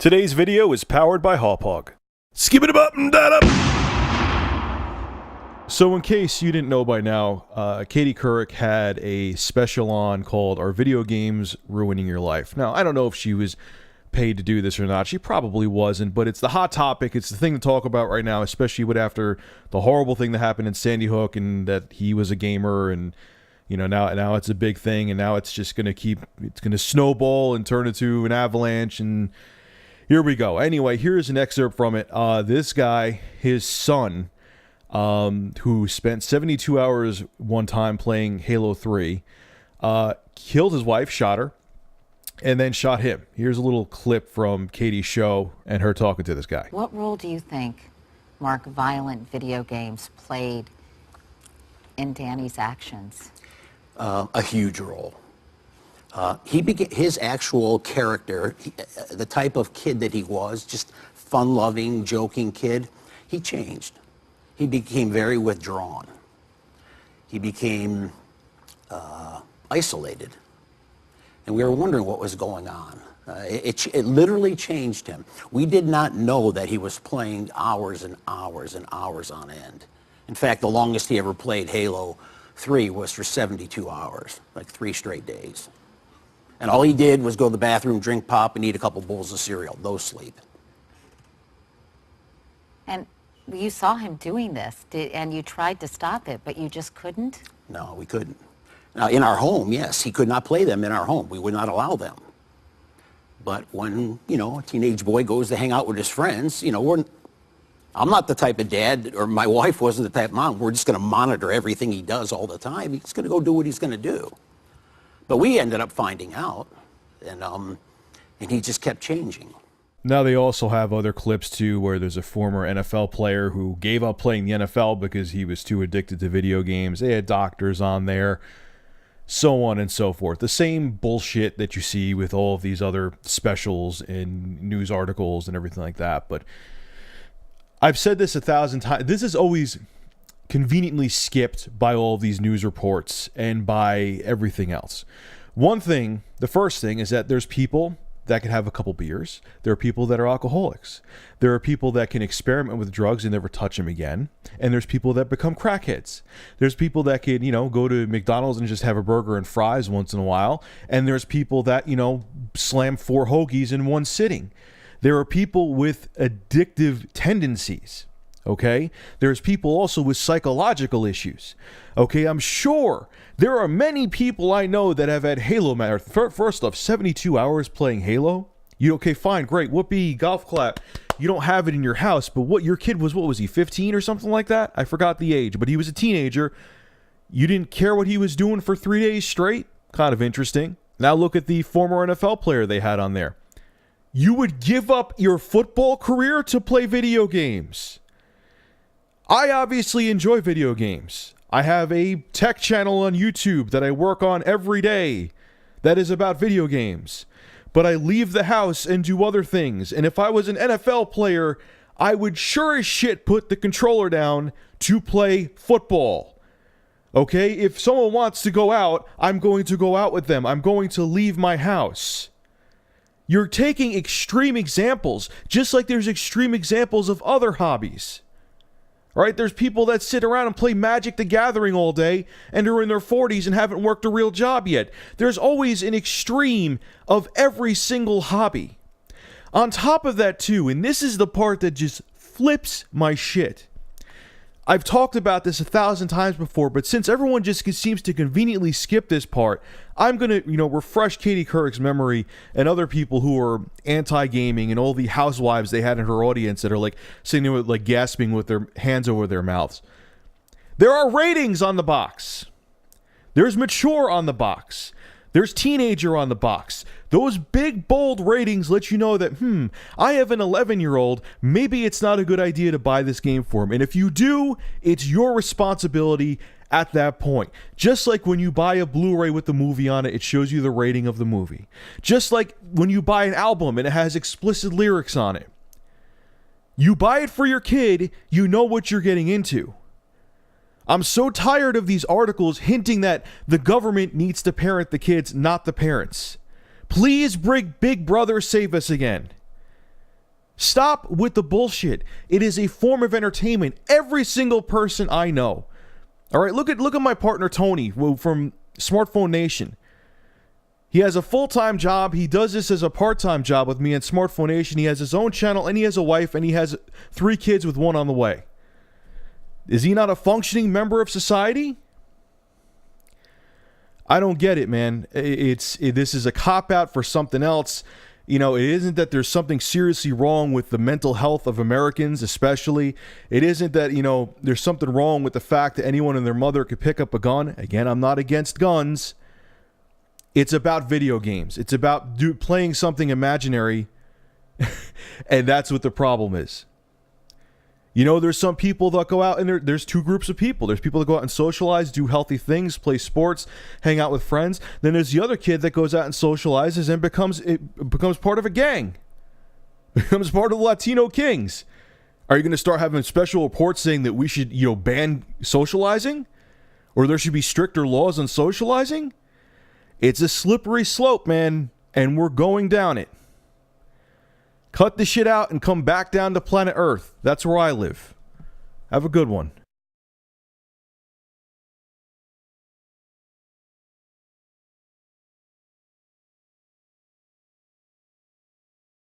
Today's video is powered by Hawpog. Skip it up and that up. So in case you didn't know by now, Katie Couric had a special on called Are Video Games Ruining Your Life? Now, I don't know if she was paid to do this or not. She probably wasn't, but it's the hot topic. It's the thing to talk about right now, especially with after the horrible thing that happened in Sandy Hook and that he was a gamer, and you know, now it's a big thing, and now it's just going to snowball and turn into an avalanche, and here we go. Anyway, here's an excerpt from it. This guy, his son, who spent 72 hours one time playing Halo 3, killed his wife, shot her, and then shot him. Here's a little clip from Katie's show and her talking to this guy. What role do you think, Mark, violent video games played in Danny's actions? A huge role. His actual character, the type of kid that he was, just fun-loving, joking kid, he changed. He became very withdrawn. He became isolated. And we were wondering what was going on. It literally changed him. We did not know that he was playing hours and hours and hours on end. In fact, the longest he ever played Halo 3 was for 72 hours, like 3 straight days. And all he did was go to the bathroom, drink pop, and eat a couple bowls of cereal. No sleep. And you saw him doing this, and you tried to stop it, but you just couldn't? No, we couldn't. Now, in our home, yes, he could not play them in our home. We would not allow them. But when, you know, a teenage boy goes to hang out with his friends, you know, I'm not the type of dad, or my wife wasn't the type of mom, we're just going to monitor everything he does all the time. He's going to go do what he's going to do. But we ended up finding out, and he just kept changing. Now they also have other clips too where there's a former NFL player who gave up playing the NFL because he was too addicted to video games. They had doctors on there, so on and so forth. The same bullshit that you see with all of these other specials and news articles and everything like that. But I've said this 1,000 times. This is always conveniently skipped by all of these news reports and by everything else. The first thing is that there's people that can have a couple beers. There are people that are alcoholics. There are people that can experiment with drugs and never touch them again. And there's people that become crackheads. There's people that can, go to McDonald's and just have a burger and fries once in a while. And there's people that, slam 4 hoagies in one sitting. There are people with addictive tendencies. Okay, there's people also with psychological issues. Okay, I'm sure there are many people I know that have had Halo marathon. First off, 72 hours playing Halo. Okay, fine, great. Whoopee, golf clap. You don't have it in your house, but what your kid was? What was he? 15 or something like that? I forgot the age, but he was a teenager. You didn't care what he was doing for 3 days straight. Kind of interesting. Now look at the former NFL player they had on there. You would give up your football career to play video games. I obviously enjoy video games. I have a tech channel on YouTube that I work on every day that is about video games. But I leave the house and do other things. And if I was an NFL player, I would sure as shit put the controller down to play football. Okay? If someone wants to go out, I'm going to go out with them. I'm going to leave my house. You're taking extreme examples, just like there's extreme examples of other hobbies. Right? There's people that sit around and play Magic the Gathering all day and are in their 40s and haven't worked a real job yet. There's always an extreme of every single hobby. On top of that too, and this is the part that just flips my shit. I've talked about this 1,000 times before, but since everyone just seems to conveniently skip this part, I'm going to, refresh Katie Couric's memory and other people who are anti-gaming and all the housewives they had in her audience that are like sitting there like gasping with their hands over their mouths. There are ratings on the box. There's mature on the box. There's teenager on the box. Those big, bold ratings let you know that, I have an 11-year-old. Maybe it's not a good idea to buy this game for him. And if you do, it's your responsibility at that point. Just like when you buy a Blu-ray with the movie on it, it shows you the rating of the movie. Just like when you buy an album and it has explicit lyrics on it. You buy it for your kid, you know what you're getting into. I'm so tired of these articles hinting that the government needs to parent the kids, not the parents. Please, Big Brother, save us again. Stop with the bullshit. It is a form of entertainment. Every single person I know. All right, look at my partner Tony from Smartphone Nation. He has a full-time job. He does this as a part-time job with me at Smartphone Nation. He has his own channel, and he has a wife, and he has 3 kids with 1 on the way. Is he not a functioning member of society? I don't get it, man. This is a cop-out for something else. You know, it isn't that there's something seriously wrong with the mental health of Americans, especially. It isn't that, there's something wrong with the fact that anyone and their mother could pick up a gun. Again, I'm not against guns. It's about video games. It's about playing something imaginary, and that's what the problem is. There's some people that go out, and there's 2 groups of people. There's people that go out and socialize, do healthy things, play sports, hang out with friends. Then there's the other kid that goes out and socializes and becomes part of a gang, becomes part of the Latino Kings. Are you going to start having special reports saying that we should, ban socializing, or there should be stricter laws on socializing? It's a slippery slope, man, and we're going down it. Cut the shit out and come back down to planet Earth. That's where I live. Have a good one.